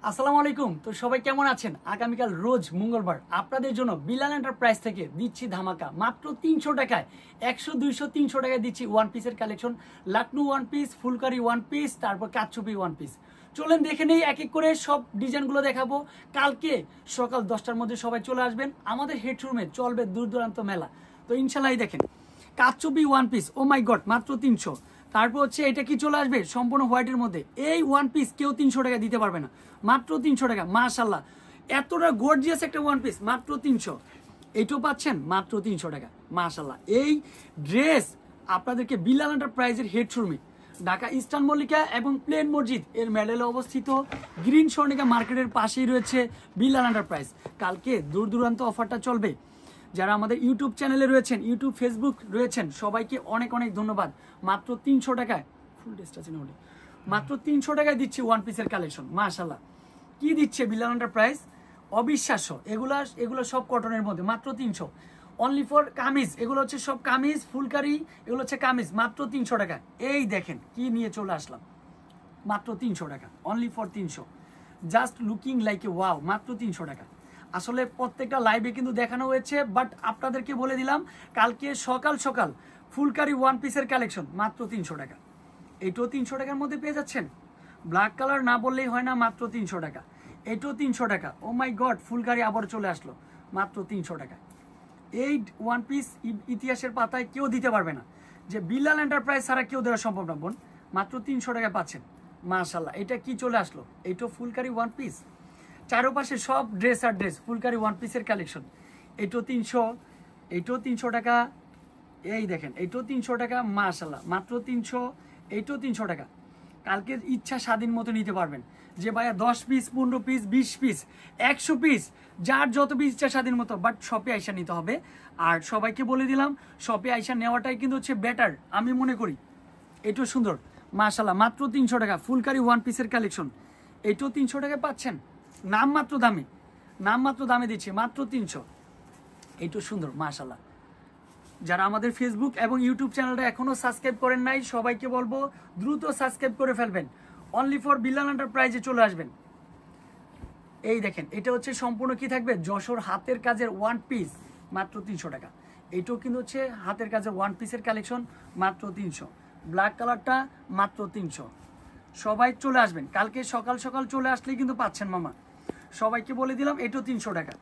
আসসালামু আলাইকুম। তো সবাই কেমন আছেন? আগামীকাল রোজ মঙ্গলবার আপনাদের জন্য বিলাল এন্টারপ্রাইজ থেকে দিচ্ছি ধামাকা মাত্র 300 টাকায় 100 200 300 টাকায় দিচ্ছি ওয়ান পিসের collection. Lucknow one piece, phulkari one piece, তারপর কাচ্চুপি ওয়ান পিস। চলেন দেখে নেই এক এক করে সব ডিজাইনগুলো দেখাবো। কালকে সকাল 10টার মধ্যে সবাই চলে আসবেন আমাদের হেডরুমে, চলবে দূর দূরান্ত মেলা। তো ইনশাল্লাহ দেখেন কাচ্চুপি ওয়ান পিস, ও মাই গড, মাত্র 300। তারপর হচ্ছে এটা কি চলে আসবে সম্পূর্ণ হোয়াইটের মধ্যে। এই ওয়ান পিস কেউ 300 টাকা দিতে পারবে না, মাত্র 300 টাকা। মাশাল্লাহ, এতটা গর্জিয়াস একটা ওয়ান পিস, মাত্র 300। এইটাও পাচ্ছেন মাত্র 300 টাকা। মাশাল্লাহ, এই ড্রেস আপনাদেরকে বিলাল এন্টারপ্রাইজের হেডরুমে, ঢাকা ইস্টার্ন মল্লিকা এবং প্লেন মসজিদ এর মেডেলে অবস্থিত গ্রিন স্বর্ণিকা মার্কেটের পাশেই রয়েছে বিলাল এন্টারপ্রাইজ। কালকে দূর দূরান্ত অফারটা চলবে। যারা আমাদের ইউটিউব চ্যানেলে রয়েছেন, ইউটিউব ফেসবুক রয়েছেন, সবাইকে অনেক অনেক ধন্যবাদ। মাত্র 300 টাকায় ফুল ড্রেসটা চিনে হলে মাত্র 300 টাকায় দিচ্ছি ওয়ান পিসের কালেকশন। মাশাল্লাহ, কি দিচ্ছে বিলাল এন্টারপ্রাইজ, অবিশ্বাস্য। এগুলো সব কটনের মধ্যে, মাত্র 300। অনলি ফর কামিজ, এগুলো হচ্ছে সব কামিজ, ফুলকারি, এগুলো হচ্ছে কামিজ, মাত্র 300 টাকা। এই দেখেন কি নিয়ে চলে আসলাম, মাত্র 300 টাকা, only for 300। Just looking like a wow, মাত্র 300 টাকা। আসলে প্রত্যেকটা লাইভে কিন্তু দেখানো হয়েছে, বাট আপনাদেরকে বলে দিলাম কালকে সকাল সকাল ফুলকারি ওয়ান পিসের কালেকশন মাত্র 300 টাকা। এটাও 300 টাকার মধ্যে পেয়ে যাচ্ছেন। ব্ল্যাক কালার না বললেই হয় না, মাত্র 300 টাকা। এটাও 300 টাকা। ও মাই গড, ফুলকারি আবার চলে আসলো, মাত্র 300 টাকা। এই ওয়ান পিস ইতিহাসের পাতায় কেউ দিতে পারবে না, যে বিলাল এন্টারপ্রাইজ ছাড়া কেউ দেওয়া সম্ভব না বোন। মাত্র 300 টাকা পাচ্ছেন। মাশাল্লাহ, এটা কি চলে আসলো, এটাও ফুলকারি ওয়ান পিস। চারোপাশে সব ড্রেস আর ড্রেস, ফুলকারি ওয়ান পিসের কালেকশন। এটাও 300, এটাও 300 টাকা। এই দেখেন, এটাও 300 টাকা। মাশাল্লাহ, মাত্র 300। এইটাও 300 টাকা। কালকে ইচ্ছা স্বাধীন মতো নিতে পারবেন, যে ভাইয়া 10 পিস, 15 পিস, 20 পিস, 100 পিস, যার যত পিস ইচ্ছা স্বাধীন মতো, বাট শপে আইসা নিতে হবে। আর সবাইকে বলে দিলাম শপে আইসা নেওয়াটাই কিন্তু হচ্ছে বেটার, আমি মনে করি। এটাও সুন্দর, মাশাল্লাহ, মাত্র 300 টাকা। ফুলকারি ওয়ান পিসের কালেকশন, এটাও 300 টাকায় পাচ্ছেন। নামমাত্র দামে দিচ্ছি, মাত্র 300। এইটাও সুন্দর, মাশাল্লাহ। যারা আমাদের ফেসবুক এবং ইউটিউব চ্যানেলটা এখনো সাবস্ক্রাইব করেন নাই, সবাইকে বলবো দ্রুত সাবস্ক্রাইব করে ফেলবেন। অনলি ফর বিলাল এন্টারপ্রাইজে চলে আসবেন। এই দেখেন, এটা হচ্ছে সম্পূর্ণ কি থাকবে, যশোর হাতের কাজের ওয়ান পিস, মাত্র 300 টাকা। এটাও কিন্তু হচ্ছে হাতের কাজের ওয়ান পিসের কালেকশন, মাত্র 300। ব্ল্যাক কালারটা মাত্র 300। সবাই চলে আসবেন কালকে সকাল সকাল, চলে আসলেই কিন্তু পাচ্ছেন মামা। সবাইকে বলে দিলাম এটাও 300 টাকা।